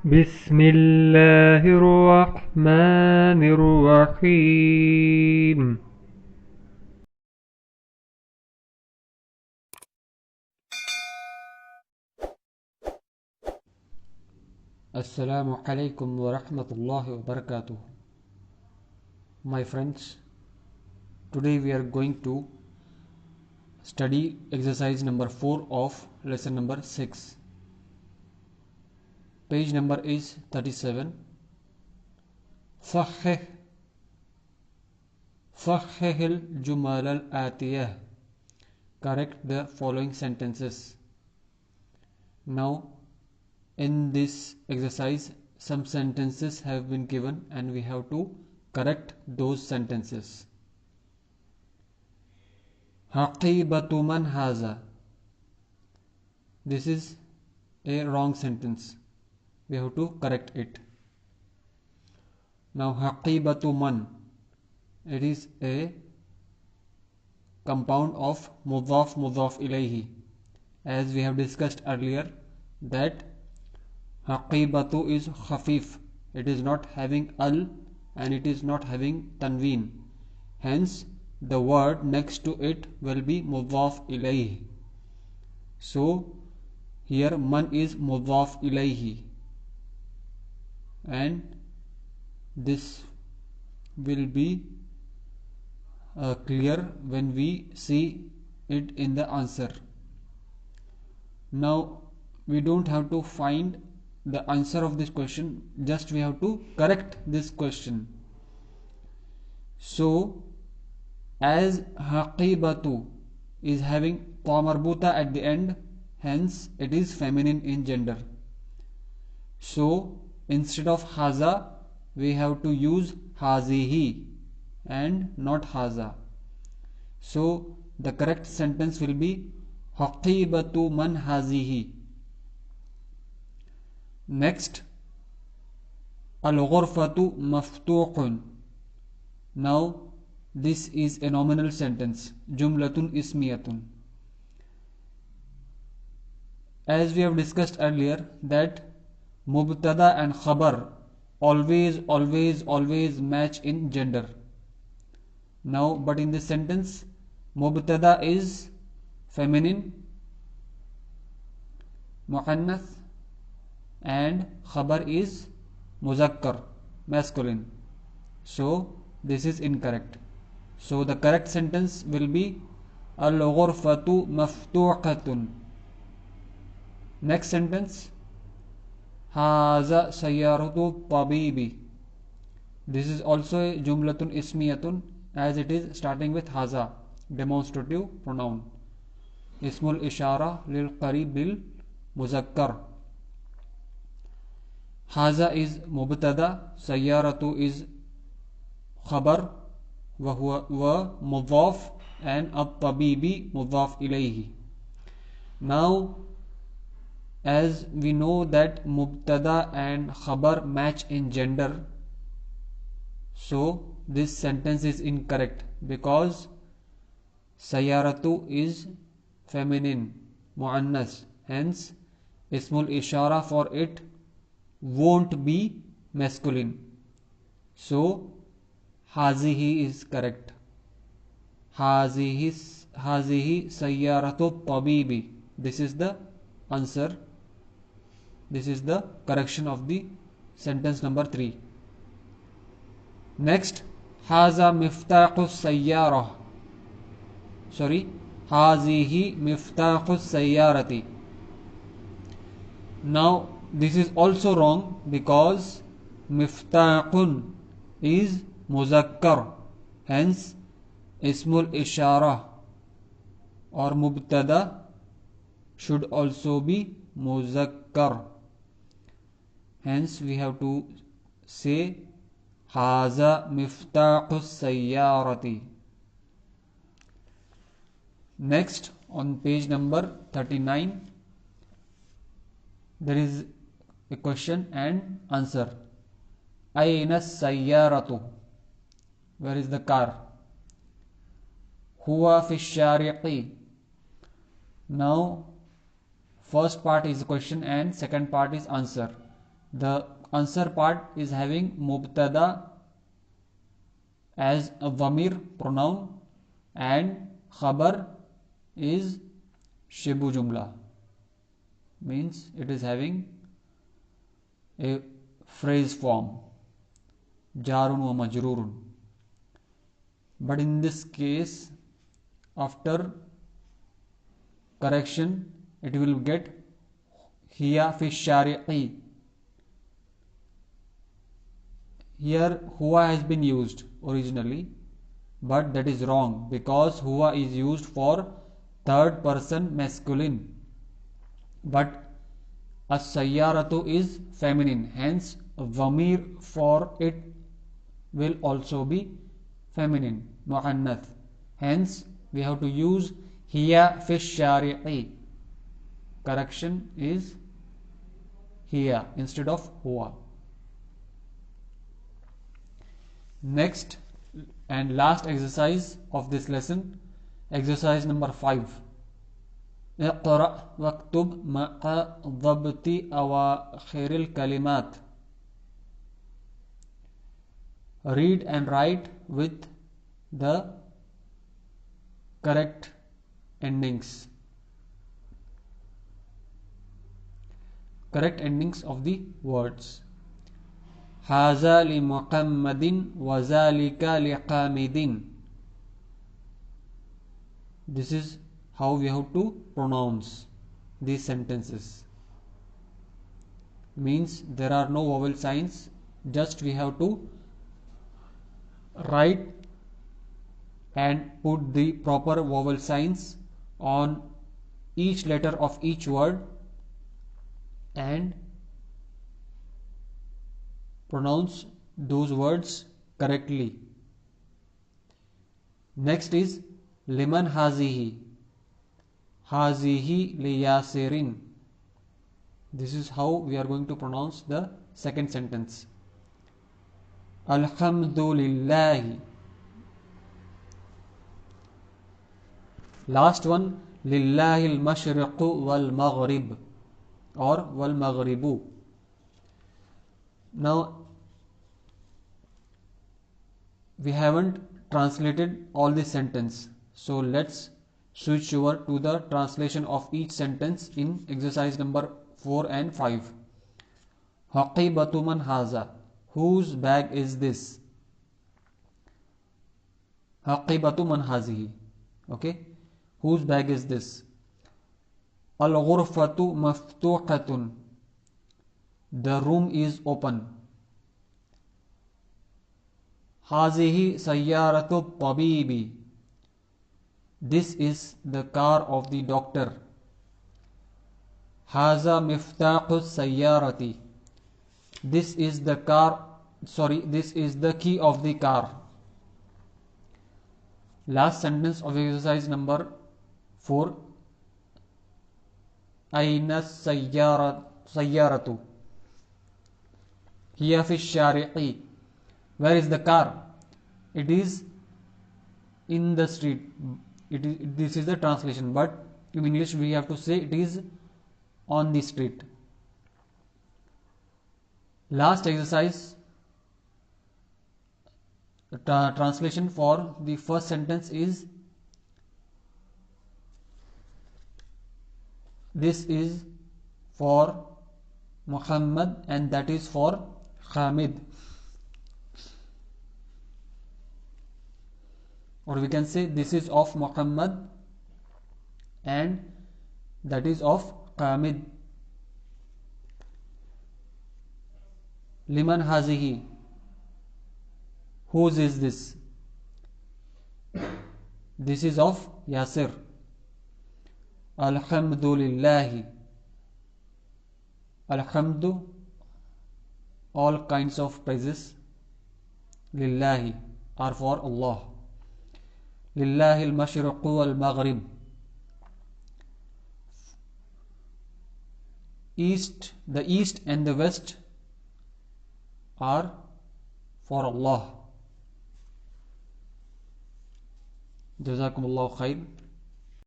بسم الله الرحمن الرحيم. Assalamu alaikum wa rahmatullahi wa barakatuh. My friends, today we are going to study exercise number 4 of lesson number 6. Page number is 37. صحح الجمل الآتية. Correct the following sentences. Now, in this exercise, some sentences have been given and we have to correct those sentences. Haqeebatu man Haaza. This is a wrong sentence. We have to correct it. Now, Haqeebatu man, it is a compound of mudhaf ilayhi. As we have discussed earlier, that Haqeebatu is khafif. It is not having al and it is not having tanween. Hence, the word next to it will be mudhaf ilayhi. So, here man is mudhaf ilayhi. And this will be clear when we see it in the answer. Now, we don't have to find the answer of this question, just we have to correct this question. So, as Haqeebatu is having ta marbuta at the end, hence it is feminine in gender. So, instead of Haaza, we have to use Haazihi and not Haaza. So, the correct sentence will be Haqeebatu man Haazihi. Next, Algurfatu maftuhatun. Now, this is a nominal sentence, jumlatun ismiyatun. As we have discussed earlier, that mubtada and khabar always match in gender. Now, but in this sentence, mubtada is feminine, muannath, and khabar is muzakkar, masculine. So, this is incorrect. So, the correct sentence will be Algurfatu maftuhatun. Next sentence, Haaza sayyaratu tabeebi. This is also a jumlatun ismiyatun, as it is starting with Haaza, demonstrative pronoun. Ismul ishara lil qarib bil muzakkar. Haaza is mubtada, sayyaratu is khabar, wa mudhaf, and at-tabeebi mudhaf ilayhi. Now, as we know that mubtada and khabar match in gender, so this sentence is incorrect because sayyaratu is feminine, muannas. Hence, ismul ishara for it won't be masculine. So, Haazihi is correct. Haazihi sayyaratut tabeebi. This is the answer. This is the correction of the sentence number 3. Next, Haaza miftaahus sayyarah. Haazihi miftaahus sayyarati. Now, this is also wrong because miftaahun is muzakkar. Hence, ismul ishara or mubtada should also be muzakkar. Hence, we have to say Haaza miftaahus sayyarati. Next, on page number 39, there is a question and answer. Aynas sayyaratu. Where is the car? Huwa fi shaari'i. Now, first part is question and second part is answer. The answer part is having mubtada as a dhamir pronoun and khabar is shibu jumla, means it is having a phrase form, jarun wa majrurun. But in this case, after correction, it will get hiya fi shaari'i. Here huwa has been used originally, but that is wrong because huwa is used for third person masculine, but as-sayyaratu is feminine, hence dhamir for it will also be feminine, muannath. Hence we have to use hiya fi shaari'i. Correction is hiya instead of huwa. Next and last exercise of this lesson, exercise number 5. اقرأ واكتب مع ضبط أواخر الكلمات. Read and write with the correct endings. Correct endings of the words. Haaza li Mohammadin wa zaalika li Haamidin. This is how we have to pronounce these sentences. Means there are no vowel signs, just we have to write and put the proper vowel signs on each letter of each word and pronounce those words correctly. Next is liman Haazihi. Haazihi li Yasirin. This is how we are going to pronounce the second sentence. Alhamdulillahi. Last one, lillahi al-mashriqu wal-maghrib or wal-maghribu. Now we haven't translated all this sentence, so let's switch over to the translation of each sentence in exercise number 4 and 5. Haqeebatu man Haaza. Whose bag is this? Haqeebatu man Haazihi. Okay. Whose bag is this? Algurfatu maftuhatun. The room is open. Haazihi sayyaratut tabeebi. This is the car of the doctor. Haaza miftaahus sayyarati. This is the key of the car. Last sentence of exercise number 4. Aynas sayyaratu. Hiya fi shaari'i. Where is the car? It is in the street. This is the translation, but in English we have to say it is on the street. Last exercise, the translation for the first sentence is: this is for Muhammad and that is for Haamid. Or we can say this is of Muhammad and that is of Haamid. Liman Haazihi. Whose is this? This is of Yasir. Alhamdulillahi. Alhamdu, all kinds of praises. Lillahi are for Allah. Lillahi al-mashriqu wal-maghrib. The east and the west are for Allah. Jazakumullahu khair.